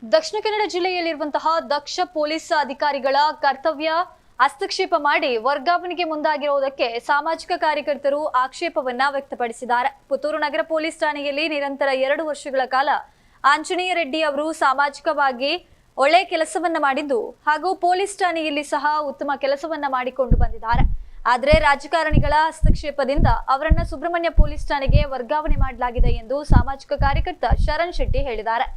ದಕ್ಷಿಣ ಕನ್ನಡ ಜಿಲ್ಲೆಯಲ್ಲಿರುವಂತಹ ದಕ್ಷ police ಅಧಿಕಾರಿಗಳ ಕರ್ತವ್ಯ ಹಸ್ತಕ್ಷೇಪ ಮಾಡಿ ವರ್ಗಾವಣೆಗೆ ಮುಂದಾಗಿರುವುದಕ್ಕೆ ಸಾಮಾಜಿಕ ಕಾರ್ಯಕರ್ತರು ಆಕ್ಷೇಪವನ್ನ ವ್ಯಕ್ತಪಡಿಸಿದ್ದಾರೆ. ಪುತ್ತೂರು ನಗರ ಪೊಲೀಸ್ ಠಾಣೆಯಲ್ಲಿ ನಿರಂತರ 2 ವರ್ಷಗಳ ಕಾಲ ಆಂಜನೇಯ ರೆಡ್ಡಿ ಅವರು ಸಾಮಾಜಿಕವಾಗಿ ಒಳ್ಳೆಯ ಕೆಲಸವನ್ನ ಮಾಡಿದ್ದು ಹಾಗೂ ಪೊಲೀಸ್ ಠಾಣೆಯಲ್ಲಿ ಸಹ ಉತ್ತಮ ಕೆಲಸವನ್ನ ಮಾಡಿಕೊಂಡು ಬಂದಿದ್ದಾರೆ. ಆದರೆ ರಾಜಕಾರಣಿಗಳ ಹಸ್ತಕ್ಷೇಪದಿಂದ ಅವರನ್ನ ಸುಬ್ರಹ್ಮಣ್ಯ ಪೊಲೀಸ್ ಠಾಣೆಗೆ ವರ್ಗಾವಣೆ ಮಾಡಲಾಗಿದೆ ಎಂದು ಸಾಮಾಜಿಕ ಕಾರ್ಯಕರ್ತ ಶರಣ್ ಶೆಟ್ಟಿ ಹೇಳಿದ್ದಾರೆ.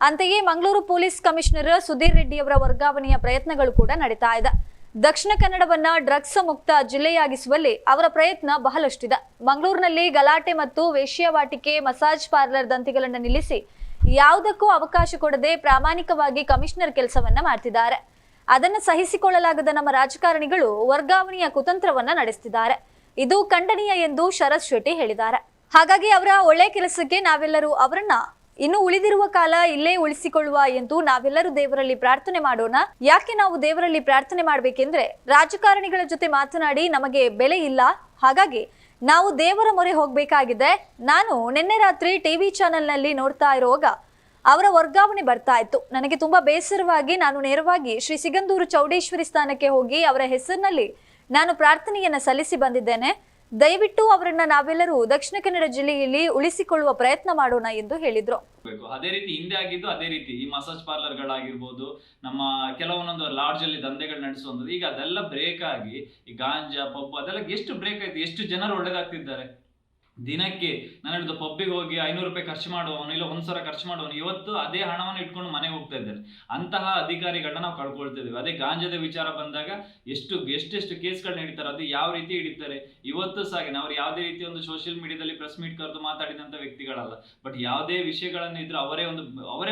ಅಂತೆಯೇ ಮಂಗಳೂರು ಪೊಲೀಸ್ ಕಮಿಷನರ್ ಸುಧೀರ್ ರೆಡ್ಡಿ ಅವರ ವರ್ಗಾವಣೆಯ ಪ್ರಯತ್ನಗಳು ಕೂಡ ನಡೀತಾ ಇದೆ. ದಕ್ಷಿಣ ಕನ್ನಡವನ್ನ ಡ್ರಗ್ಸ್ ಮುಕ್ತ ಜಿಲ್ಲೆಯಾಗಿಸುವಲ್ಲಿ ಅವರ ಪ್ರಯತ್ನ ಬಹಳಷ್ಟಿದೆ. ಮಂಗಳೂರಿನಲ್ಲಿ ಗಲಾಟೆ ಮತ್ತು ವೇಶ್ಯಾವಾಟಿಕೆ, ಮಸಾಜ್ ಪಾರ್ಲರ್ ದಂತಿಗಳನ್ನು ನಿಲ್ಲಿಸಿ ಯಾವುದಕ್ಕೂ ಅವಕಾಶ ಕೊಡದೆ ಪ್ರಾಮಾಣಿಕವಾಗಿ ಕಮಿಷನರ್ ಕೆಲಸವನ್ನ ಮಾಡ್ತಿದ್ದಾರೆ. ಅದನ್ನು ಸಹಿಸಿಕೊಳ್ಳಲಾಗದ ನಮ್ಮ ರಾಜಕಾರಣಿಗಳು ವರ್ಗಾವಣೆಯ ಕುತಂತ್ರವನ್ನ ನಡೆಸುತ್ತಿದ್ದಾರೆ. ಇದು ಖಂಡನೀಯ ಎಂದು ಶರತ್ ಶೆಟ್ಟಿ ಹೇಳಿದ್ದಾರೆ. ಹಾಗಾಗಿ ಅವರ ಒಳ್ಳೆ ಕೆಲಸಕ್ಕೆ ನಾವೆಲ್ಲರೂ ಅವರನ್ನ ಇನ್ನು ಉಳಿದಿರುವ ಕಾಲ ಇಲ್ಲೇ ಉಳಿಸಿಕೊಳ್ಳುವ ಎಂದು ನಾವೆಲ್ಲರೂ ದೇವರಲ್ಲಿ ಪ್ರಾರ್ಥನೆ ಮಾಡೋಣ. ಯಾಕೆ ನಾವು ದೇವರಲ್ಲಿ ಪ್ರಾರ್ಥನೆ ಮಾಡಬೇಕೆಂದ್ರೆ ರಾಜಕಾರಣಿಗಳ ಜೊತೆ ಮಾತನಾಡಿ ನಮಗೆ ಬೆಲೆ ಇಲ್ಲ. ಹಾಗಾಗಿ ನಾವು ದೇವರ ಮೊರೆ ಹೋಗಬೇಕಾಗಿದೆ. ನಾನು ನಿನ್ನೆ ರಾತ್ರಿ ಟಿವಿ ಚಾನೆಲ್ನಲ್ಲಿ ನೋಡ್ತಾ ಇರುವಾಗ ಅವರ ವರ್ಗಾವಣೆ ಬರ್ತಾ ಇತ್ತು. ನನಗೆ ತುಂಬಾ ಬೇಸರವಾಗಿ ನಾನು ನೇರವಾಗಿ ಶ್ರೀ ಸಿಗಂದೂರು ಚೌಡೇಶ್ವರಿ ಸ್ಥಾನಕ್ಕೆ ಹೋಗಿ ಅವರ ಹೆಸರಿನಲ್ಲಿ ನಾನು ಪ್ರಾರ್ಥನೆಯನ್ನ ಸಲ್ಲಿಸಿ ಬಂದಿದ್ದೇನೆ. ದಯವಿಟ್ಟು ಅವರನ್ನ ನಾವೆಲ್ಲರೂ ದಕ್ಷಿಣ ಕನ್ನಡ ಜಿಲ್ಲೆಯಲ್ಲಿ ಉಳಿಸಿಕೊಳ್ಳುವ ಪ್ರಯತ್ನ ಮಾಡೋಣ ಎಂದು ಹೇಳಿದ್ರು. ಅದೇ ರೀತಿ ಹಿಂದೆ ಆಗಿದ್ದು ಅದೇ ರೀತಿ ಈ ಮಸಾಜ್ ಪಾರ್ಲರ್ಗಳಾಗಿರ್ಬೋದು, ನಮ್ಮ ಕೆಲವೊಂದೊಂದು ಲಾಡ್ಜ್ ಅಲ್ಲಿ ದಂಧೆಗಳು ನಡೆಸುವಂಥದ್ದು, ಈಗ ಅದೆಲ್ಲ ಬ್ರೇಕ್ ಆಗಿ ಈ ಗಾಂಜಾ ಪಬ್ ಅದೆಲ್ಲ ಎಷ್ಟು ಬ್ರೇಕ್ ಆಯ್ತು, ಎಷ್ಟು ಜನರು ಒಳ್ಳೆದಾಗ್ತಿದ್ದಾರೆ. ದಿನಕ್ಕೆ ನಾನು ಹೇಳಿದ್ದು ಪಬ್ಬಿಗೆ ಹೋಗಿ 500 ರೂಪಾಯಿ ಖರ್ಚು ಮಾಡುವವನು ಇಲ್ಲ 1,000 ಖರ್ಚು ಮಾಡುವವನು ಇವತ್ತು ಅದೇ ಹಣವನ್ನು ಇಟ್ಕೊಂಡು ಮನೆಗೆ ಹೋಗ್ತಾ ಇದ್ದಾರೆ. ಅಂತಹ ಅಧಿಕಾರಿಗಳನ್ನ ನಾವು ಕಳ್ಕೊಳ್ತಿದ್ದೀವಿ. ಅದೇ ಗಾಂಜಾದ ವಿಚಾರ ಬಂದಾಗ ಎಷ್ಟೆಷ್ಟು ಕೇಸ್ಗಳು ನಡೀತಾರೆ, ಅದು ಯಾವ ರೀತಿ ಹಿಡಿತಾರೆ. ಇವತ್ತು ಸಾಗೆ ಅವ್ರು ಯಾವುದೇ ರೀತಿ ಒಂದು ಸೋಷಿಯಲ್ ಮೀಡಿಯಾದಲ್ಲಿ ಪ್ರೆಸ್ ಮೀಟ್ ಕರೆದು ಮಾತಾಡಿದಂಥ ವ್ಯಕ್ತಿಗಳಲ್ಲ. ಬಟ್ ಯಾವುದೇ ವಿಷಯಗಳನ್ನು ಇದ್ರೆ ಅವರೇ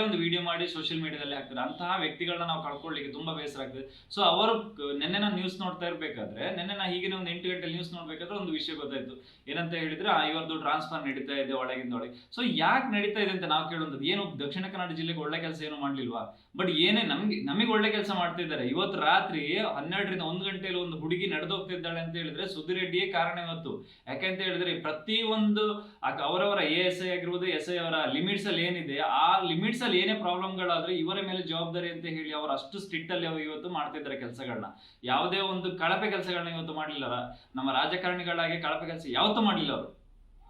ಒಂದು ವಿಡಿಯೋ ಮಾಡಿ ಸೋಷಿಯಲ್ ಮೀಡಿಯಾದಲ್ಲಿ ಹಾಕ್ತಾರೆ. ಅಂತಹ ವ್ಯಕ್ತಿಗಳನ್ನ ನಾವು ಕಳ್ಕೊಳ್ಳಿಕ್ಕೆ ತುಂಬಾ ಬೇಸರ ಆಗ್ತದೆ. ಸೊ ಅವರು ನಿನ್ನೆ ನಾನು ನ್ಯೂಸ್ ನೋಡ್ತಾ ಇರ್ಬೇಕಾದ್ರೆ, ನಿನ್ನೆ ನಾ ಹೀಗೆ ಒಂದು 8 ಗಂಟೆ ನ್ಯೂಸ್ ನೋಡ್ಬೇಕಾದ್ರೆ ಒಂದು ವಿಷಯ ಗೊತ್ತಾಯ್ತು. ಏನಂತ ಹೇಳಿದ್ರೆ ಇವತ್ತು ಟ್ರಾನ್ಸ್ಫರ್ ನಡೀತಾ ಇದೆ ಒಳಗಿಂದೊಳಗೆ. ಸೊ ಯಾಕೆ ನಡೀತಾ ಇದೆ ಅಂತ ನಾವು ಕೇಳುವಂಥದ್ದು, ಏನು ದಕ್ಷಿಣ ಕನ್ನಡ ಜಿಲ್ಲೆಗೆ ಒಳ್ಳೆ ಕೆಲಸ ಏನು ಮಾಡ್ಲಿಲ್ವಾ? ಬಟ್ ಏನೇ ನಮಗೆ ಒಳ್ಳೆ ಕೆಲಸ ಮಾಡ್ತಿದ್ದಾರೆ. ಇವತ್ತು ರಾತ್ರಿ 12ರಿಂದ 1 ಗಂಟೆಯಲ್ಲಿ ಒಂದು ಹುಡುಗಿ ನಡೆದೋಗ್ತಿದ್ದಾಳೆ ಅಂತ ಹೇಳಿದ್ರೆ ಸುಧೀರ್ ರೆಡ್ಡಿಯೇ ಕಾರಣ ಇವತ್ತು. ಯಾಕೆಂತ ಹೇಳಿದ್ರೆ ಪ್ರತಿಯೊಂದು ಅವರವರ ASI ಆಗಿರ್ಬೋದು, SI ಅವರ ಲಿಮಿಟ್ಸ್ ಅಲ್ಲಿ ಏನಿದೆ ಆ ಲಿಮಿಟ್ಸ್ ಅಲ್ಲಿ ಏನೇ ಪ್ರಾಬ್ಲಮ್ಗಳಾದ್ರೆ ಇವರ ಮೇಲೆ ಜವಾಬ್ದಾರಿ ಅಂತ ಹೇಳಿ ಅವರು ಅಷ್ಟು ಸ್ಟ್ರಿಕ್ಟ್ ಅಲ್ಲಿ ಇವತ್ತು ಮಾಡ್ತಿದ್ದಾರೆ ಕೆಲಸಗಳನ್ನ. ಯಾವುದೇ ಒಂದು ಕಳಪೆ ಕೆಲಸಗಳನ್ನ ಇವತ್ತು ಮಾಡ್ಲಿಲ್ಲ. ನಮ್ಮ ರಾಜಕಾರಣಿಗಳಾಗಿ ಕಳಪೆ ಕೆಲಸ ಯಾವತ್ತೂ ಮಾಡ್ಲಿಲ್ಲ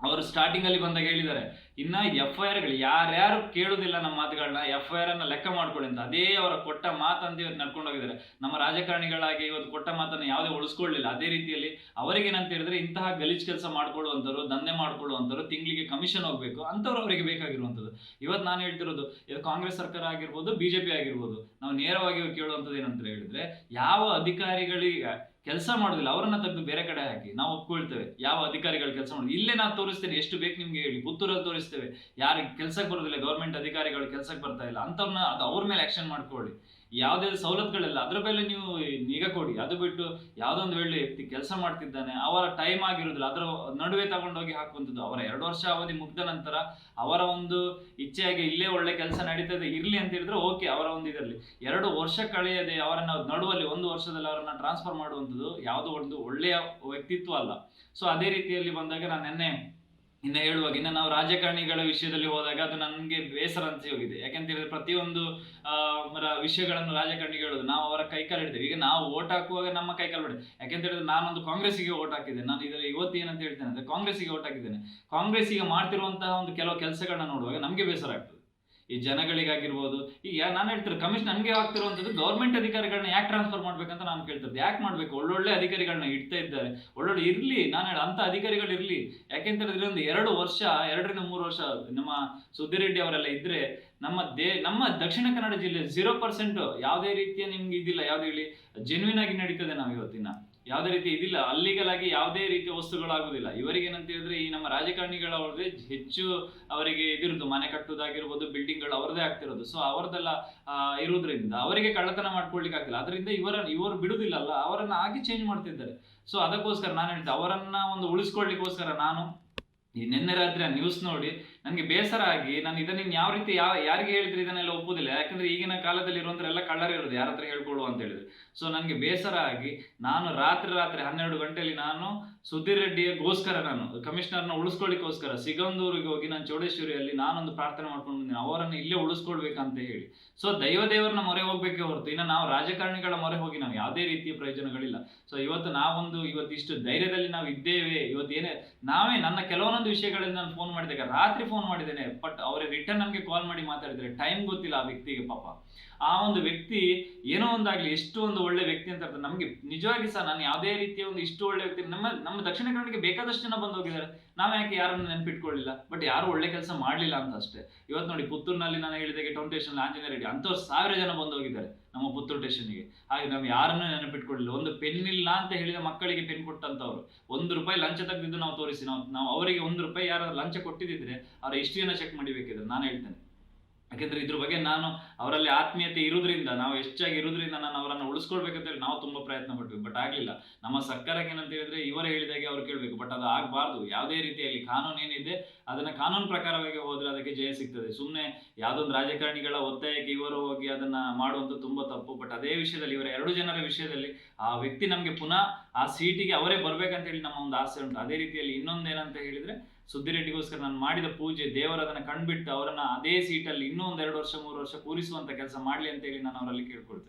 ಅವರು ಸ್ಟಾರ್ಟಿಂಗ್ ಅಲ್ಲಿ ಬಂದಾಗ ಹೇಳಿದ್ದಾರೆ, ಇನ್ನ FIR ಗಳು ಯಾರ್ಯಾರು ಕೇಳುದಿಲ್ಲ ನಮ್ಮ ಮಾತುಗಳನ್ನ, FIR ಅನ್ನ ಲೆಕ್ಕ ಮಾಡ್ಕೊಳ್ಳಿ ಅಂತ. ಅದೇ ಅವರ ಕೊಟ್ಟ ಮಾತಂತ ಇವತ್ತು ನಡ್ಕೊಂಡು ಹೋಗಿದ್ದಾರೆ. ನಮ್ಮ ರಾಜಕಾರಣಿಗಳಾಗಿ ಇವತ್ತು ಕೊಟ್ಟ ಮಾತನ್ನ ಯಾವುದೇ ಉಳಿಸ್ಕೊಳ್ಳಿಲ್ಲ. ಅದೇ ರೀತಿಯಲ್ಲಿ ಅವರಿಗೆ ಏನಂತ ಹೇಳಿದ್ರೆ ಇಂತಹ ಗಲೀಜ್ ಕೆಲಸ ಮಾಡ್ಕೊಳ್ಳುವಂಥವ್ರು, ದಂಧೆ ಮಾಡ್ಕೊಳ್ಳುವಂಥವ್ರು, ತಿಂಗಳಿಗೆ ಕಮಿಷನ್ ಹೋಗ್ಬೇಕು ಅಂತವ್ರು ಅವರಿಗೆ ಬೇಕಾಗಿರುವಂಥದ್ದು. ಇವತ್ತು ನಾನು ಹೇಳ್ತಿರೋದು, ಇದು ಕಾಂಗ್ರೆಸ್ ಸರ್ಕಾರ ಆಗಿರ್ಬೋದು, BJP ಆಗಿರ್ಬೋದು, ನಾವು ನೇರವಾಗಿ ಕೇಳುವಂಥದ್ದು ಏನಂತ ಹೇಳಿದ್ರೆ, ಯಾವ ಅಧಿಕಾರಿಗಳಿಗೆ ಕೆಲಸ ಮಾಡೋದಿಲ್ಲ ಅವರನ್ನ ತೆಗೆದು ಬೇರೆ ಕಡೆ ಹಾಕಿ ನಾವು ಒಪ್ಕೊಳ್ತೇವೆ. ಯಾವ ಅಧಿಕಾರಿಗಳು ಕೆಲಸ ಮಾಡೋದು ಇಲ್ಲೇ ನಾನು ತೋರಿಸ್ತೇನೆ, ಎಷ್ಟು ಬೇಕು ನಿಮ್ಗೆ ಹೇಳಿ, ಪುತ್ತೂರಲ್ಲಿ ತೋರಿಸ್ತೇವೆ. ಯಾರಿಗೆ ಕೆಲ್ಸಕ್ಕೆ ಬರೋದಿಲ್ಲ, ಗೌರ್ಮೆಂಟ್ ಅಧಿಕಾರಿಗಳು ಕೆಲ್ಸಕ್ಕೆ ಬರ್ತಾ ಇಲ್ಲ ಅಂತವ್ರನ್ನ ಅದು ಅವ್ರ ಮೇಲೆ ಆಕ್ಷನ್ ಮಾಡ್ಕೊಳ್ಳಿ. ಯಾವುದೇ ಸವಲತ್ತುಗಳಿಲ್ಲ ಅದ್ರ ಮೇಲೆ ನೀವು ನಿಗಾ ಕೊಡಿ. ಅದು ಬಿಟ್ಟು ಯಾವುದೋ ಒಂದು ವೇಳೆ ವ್ಯಕ್ತಿ ಕೆಲಸ ಮಾಡ್ತಿದ್ದಾನೆ, ಅವರ ಟೈಮ್ ಆಗಿರುವುದಿಲ್ಲ, ಅದರ ನಡುವೆ ತಗೊಂಡೋಗಿ ಹಾಕುವಂಥದ್ದು. ಅವರ 2 ವರ್ಷ ಅವಧಿ ಮುಗ್ದ ನಂತರ ಅವರ ಒಂದು ಇಚ್ಛೆಯಾಗಿ ಇಲ್ಲೇ ಒಳ್ಳೆ ಕೆಲಸ ನಡೀತದೆ ಇರ್ಲಿ ಅಂತ ಹೇಳಿದ್ರೆ ಓಕೆ, ಅವರ ಒಂದು ಇದರಲ್ಲಿ 2 ವರ್ಷ ಕಳೆಯದೆ ಅವರನ್ನ ನಡುವಲ್ಲಿ 1 ವರ್ಷದಲ್ಲಿ ಅವರನ್ನ ಟ್ರಾನ್ಸ್ಫರ್ ಮಾಡುವಂಥದ್ದು ಯಾವುದೋ ಒಂದು ಒಳ್ಳೆಯ ವ್ಯಕ್ತಿತ್ವ ಅಲ್ಲ. ಸೊ ಅದೇ ರೀತಿಯಲ್ಲಿ ಬಂದಾಗ ನಾನು ಇನ್ನು ಹೇಳುವಾಗ, ಇನ್ನು ನಾವು ರಾಜಕಾರಣಿಗಳ ವಿಷಯದಲ್ಲಿ ಹೋದಾಗ ಅದು ನನಗೆ ಬೇಸರ ಅಂತ ಹೋಗಿದೆ. ಯಾಕಂತ ಹೇಳಿದ್ರೆ ಪ್ರತಿಯೊಂದು ವಿಷಯಗಳನ್ನು ರಾಜಕಾರಣಿಗಳು ಹೇಳೋದು, ನಾವು ಅವರ ಕೈಕಾಲು ಹಿಡಿತೇವೆ. ಈಗ ನಾವು ಓಟ್ ಹಾಕುವಾಗ ನಮ್ಮ ಕೈಕಾಲು ಬಿಡಿ. ಯಾಕಂತ ಹೇಳಿದ್ರೆ ನಾನೊಂದು ಕಾಂಗ್ರೆಸ್ಸಿಗೆ ಓಟ್ ಹಾಕಿದ್ದೇನೆ. ನಾನು ಇದರಲ್ಲಿ ಇವತ್ತು ಏನಂತ ಹೇಳ್ತೇನೆ ಅಂದ್ರೆ ಕಾಂಗ್ರೆಸ್ಸಿಗೆ ಓಟ್ ಹಾಕಿದ್ದೇನೆ. ಕಾಂಗ್ರೆಸ್ಸಿಗೆ ಮಾಡ್ತಿರುವಂತಹ ಒಂದು ಕೆಲವು ಕೆಲಸಗಳನ್ನ ನೋಡುವಾಗ ನಮಗೆ ಬೇಸರ ಆಗ್ತದೆ. ಈ ಜನಗಳಿಗಾಗಿರ್ಬೋದು, ಈಗ ನಾನು ಹೇಳ್ತಾರೆ ಕಮಿಷನ್ ನಮಗೆ ಆಗ್ತಿರುವಂಥದ್ದು ಗೌರ್ಮೆಂಟ್ ಅಧಿಕಾರಿಗಳನ್ನ ಯಾಕೆ ಟ್ರಾನ್ಸ್ಫರ್ ಮಾಡ್ಬೇಕಂತ ನಾನು ಕೇಳ್ತಿದ್ದೆ. ಯಾಕೆ ಮಾಡ್ಬೇಕು? ಒಳ್ಳೊಳ್ಳೆ ಅಧಿಕಾರಿಗಳನ್ನ ಇಡ್ತಾ ಇದ್ದಾರೆ, ಒಳ್ಳೊಳ್ಳೆ ಇರ್ಲಿ. ನಾನು ಹೇಳ ಅಂತ ಅಧಿಕಾರಿಗಳು ಇರ್ಲಿ. ಯಾಕೆಂತ ಹೇಳಿದ್ರೆ ಒಂದು 2 ವರ್ಷ 2ರಿಂದ 3 ವರ್ಷ ನಮ್ಮ ಸುಧೀರ್ ರೆಡ್ಡಿ ಅವರೆಲ್ಲ ಇದ್ರೆ ನಮ್ಮ ದಕ್ಷಿಣ ಕನ್ನಡ ಜಿಲ್ಲೆ 0% ಯಾವುದೇ ರೀತಿಯ ನಿಮ್ಗೆ ಇದಿಲ್ಲ. ಯಾವುದೇ ಹೇಳಿ ಜೆನ್ಯೂನ್ ಆಗಿ ನಡೀತದೆ. ನಾವು ಇವತ್ತಿನ ಯಾವುದೇ ರೀತಿ ಇದಿಲ್ಲ, ಅಲ್ಲಿಗಲ್ ಆಗಿ ಯಾವುದೇ ರೀತಿಯ ವಸ್ತುಗಳಾಗುದಿಲ್ಲ. ಇವರಿಗೆ ಏನಂತ ಹೇಳಿದ್ರೆ ಈ ನಮ್ಮ ರಾಜಕಾರಣಿಗಳವ್ರದೇ ಹೆಚ್ಚು ಅವರಿಗೆ ಇದಿರೋದು, ಮನೆ ಕಟ್ಟುವುದಾಗಿರ್ಬೋದು, ಬಿಲ್ಡಿಂಗ್ಗಳು ಅವರದೇ ಆಗ್ತಿರೋದು. ಸೊ ಅವರದೆಲ್ಲ ಇರೋದ್ರಿಂದ ಅವರಿಗೆ ಕಳ್ಳತನ ಮಾಡ್ಕೊಳ್ಲಿಕ್ಕೆ ಆಗ್ತಿಲ್ಲ. ಅದರಿಂದ ಇವರು ಬಿಡುದಿಲ್ಲಲ್ಲ, ಅವರನ್ನ ಆಗಿ ಚೇಂಜ್ ಮಾಡ್ತಿದ್ದಾರೆ. ಸೊ ಅದಕ್ಕೋಸ್ಕರ ನಾನು ಹೇಳ್ತೇನೆ, ಅವರನ್ನ ಒಂದು ಉಳಿಸ್ಕೊಳ್ಲಿಕ್ಕೋಸ್ಕರ ನಾನು ಈ ನಿನ್ನೆ ರಾತ್ರಿ ನ್ಯೂಸ್ ನೋಡಿ ನನಗೆ ಬೇಸರ ಆಗಿ ನಾನು ಇದನ್ನ ಇನ್ ಯಾವ ರೀತಿ ಯಾರಿಗೆ ಹೇಳಿದ್ರೆ ಇದನ್ನೆಲ್ಲ ಒಪ್ಪುದಿಲ್ಲ. ಯಾಕಂದ್ರೆ ಈಗಿನ ಕಾಲದಲ್ಲಿ ಇರುವಂತರೆಲ್ಲ ಕಳ್ಳರೇ ಇರೋದು, ಯಾರ ಹತ್ರ ಹೇಳ್ಕೊಳ್ಳುವ ಅಂತ ಹೇಳಿದ್ರೆ. ಸೊ ನನಗೆ ಬೇಸರ ಆಗಿ ನಾನು ರಾತ್ರಿ 12 ಗಂಟೆಯಲ್ಲಿ ನಾನು ಸುಧೀರ್ ರೆಡ್ಡಿಗೋಸ್ಕರ, ನಾನು ಕಮಿಷನರ್ನ ಉಳಿಸ್ಕೊಳ್ಳಿಕ್ಕೋಸ್ಕರ ಸಿಗಂದೂರಿಗೆ ಹೋಗಿ ನಾನು ಚೌಡೇಶ್ವರಿಯಲ್ಲಿ ನಾನೊಂದು ಪ್ರಾರ್ಥನೆ ಮಾಡ್ಕೊಂಡು ಬಂದಿನಿ, ಅವರನ್ನು ಇಲ್ಲೇ ಉಳಿಸ್ಕೊಳ್ಬೇಕಂತ ಹೇಳಿ. ಸೊ ದೇವರನ್ನ ಮೊರೆ ಹೋಗ್ಬೇಕೇ ಹೊರತು ಇನ್ನು ನಾವು ರಾಜಕಾರಣಿಗಳ ಮೊರೆ ಹೋಗಿ ನಾವು ಯಾವುದೇ ರೀತಿಯ ಪ್ರಯೋಜನಗಳಿಲ್ಲ. ಸೊ ಇವತ್ತು ನಾವೊಂದು ಇಷ್ಟು ಧೈರ್ಯದಲ್ಲಿ ನಾವು ಇದ್ದೇವೆ. ಇವತ್ತು ಏನೇ ನಾವೇ ನನ್ನ ಕೆಲವೊಂದು ವಿಷಯಗಳಲ್ಲಿ ನಾನು ಫೋನ್ ಮಾಡಿದಾಗ ರಾತ್ರಿ ಫೋನ್ ಮಾಡಿದ್ದೇನೆ, ಬಟ್ ಅವರೇ ರಿಟರ್ನ್ ನನಗೆ ಕಾಲ್ ಮಾಡಿ ಮಾತಾಡಿದ್ರೆ ಟೈಮ್ ಗೊತ್ತಿಲ್ಲ ಆ ವ್ಯಕ್ತಿಗೆ. ಪಾಪ ಆ ಒಂದು ವ್ಯಕ್ತಿ ಏನೋ ಒಂದಾಗ್ಲಿ ಎಷ್ಟು ಒಂದು ಒಳ್ಳೆ ವ್ಯಕ್ತಿ ಅಂತ ಇರ್ತದೆ ನಮಗೆ. ನಿಜವಾಗಿ ಸಹ ನಾನು ಯಾವುದೇ ರೀತಿಯ ಒಂದು ಇಷ್ಟು ಒಳ್ಳೆ ವ್ಯಕ್ತಿ ನಮ್ಮ ದಕ್ಷಿಣ ಕನ್ನಡಕ್ಕೆ ಬೇಕಾದಷ್ಟು ಜನ ಬಂದು ಹೋಗಿದ್ದಾರೆ, ನಾವು ಯಾಕೆ ಯಾರನ್ನು ನೆನಪಿಟ್ಕೊಳ್ಳಿಲ್ಲ? ಬಟ್ ಯಾರು ಒಳ್ಳೆ ಕೆಲಸ ಮಾಡಲಿಲ್ಲ ಅಂತ ಅಷ್ಟೇ. ಇವತ್ತು ನೋಡಿ ಪುತ್ತೂರಿನಲ್ಲಿ ನಾನು ಹೇಳಿದಾಗೆ ಟೌನ್ ಸ್ಟೇಷನ್ ಆಂಜನೇಯ ರೆಡ್ಡಿ ಅಂತವ್ರು 1000 ಜನ ಬಂದು ಹೋಗಿದ್ದಾರೆ ನಮ್ಮ ಪುತ್ತೂರು ಸ್ಟೇಷನ್ಗೆ. ಹಾಗೆ ನಾವು ಯಾರನ್ನೂ ನೆನಪಿಟ್ಕೊಳ್ಳಿಲ್ಲ. ಒಂದು ಪೆನ್ ಇಲ್ಲ ಅಂತ ಹೇಳಿದ ಮಕ್ಕಳಿಗೆ ಪೆನ್ ಕೊಟ್ಟಂತವ್ರು, ₹1 ಲಂಚ ತೆಗೆದಿದ್ದು ನಾವು ತೋರಿಸಿ, ನಾವು ಅವರಿಗೆ ₹1 ಯಾರು ಲಂಚ ಕೊಟ್ಟಿದ್ರೆ ಅವರ ಹಿಸ್ಟ್ರಿಯನ್ನ ಚೆಕ್ ಮಾಡಿಬೇಕಿದ್ರೆ ನಾನು ಹೇಳ್ತೇನೆ. ಯಾಕೆಂದ್ರೆ ಇದ್ರ ಬಗ್ಗೆ ನಾನು ಅವರಲ್ಲಿ ಆತ್ಮೀಯತೆ ಇರುವುದರಿಂದ, ನಾವು ಹೆಚ್ಚಾಗಿ ಇರುವುದರಿಂದ ನಾನು ಅವರನ್ನು ಉಳಿಸ್ಕೊಳ್ಬೇಕಂತ ಹೇಳಿ ನಾವು ತುಂಬಾ ಪ್ರಯತ್ನ ಪಟ್ವಿ. ಬಟ್ ಆಗ್ಲಿಲ್ಲ. ನಮ್ಮ ಸರ್ಕಾರಕ್ಕೆ ಏನಂತ ಹೇಳಿದ್ರೆ ಇವರೇ ಹೇಳಿದಾಗೆ ಅವ್ರು ಕೇಳಬೇಕು, ಬಟ್ ಅದು ಆಗಬಾರ್ದು. ಯಾವುದೇ ರೀತಿಯಲ್ಲಿ ಕಾನೂನು ಏನಿದೆ ಅದನ್ನ ಕಾನೂನು ಪ್ರಕಾರವಾಗಿ ಹೋದ್ರೆ ಅದಕ್ಕೆ ಜಯ ಸಿಗ್ತದೆ. ಸುಮ್ಮನೆ ಯಾವುದೊಂದು ರಾಜಕಾರಣಿಗಳ ಒತ್ತಾಯಕ್ಕೆ ಇವರು ಹೋಗಿ ಅದನ್ನ ಮಾಡುವಂತ ತುಂಬಾ ತಪ್ಪು. ಬಟ್ ಅದೇ ವಿಷಯದಲ್ಲಿ ಇವರ 2 ಜನರ ವಿಷಯದಲ್ಲಿ ಆ ವ್ಯಕ್ತಿ ನಮಗೆ ಪುನಃ ಆ ಸೀಟಿಗೆ ಅವರೇ ಬರ್ಬೇಕಂತ ಹೇಳಿ ನಮ್ಮ ಒಂದು ಆಸೆ ಉಂಟು. ಅದೇ ರೀತಿಯಲ್ಲಿ ಇನ್ನೊಂದೇನಂತ ಹೇಳಿದ್ರೆ ಸುದ್ದಿ ರೆಡ್ಡಿಗೋಸ್ಕರ ನಾನು ಮಾಡಿದ ಪೂಜೆ, ದೇವರು ಅದನ್ನ ಕಂಡ್ಬಿಟ್ಟು ಅವರನ್ನ ಅದೇ ಸೀಟಲ್ಲಿ ಇನ್ನೂ 1 2 ವರ್ಷ 3 ವರ್ಷ ಕೂರಿಸುವಂತ ಕೆಲಸ ಮಾಡ್ಲಿ ಅಂತ ಹೇಳಿ ನಾನು ಅವರಲ್ಲಿ ಕೇಳ್ಕೊಳ್ತೇನೆ.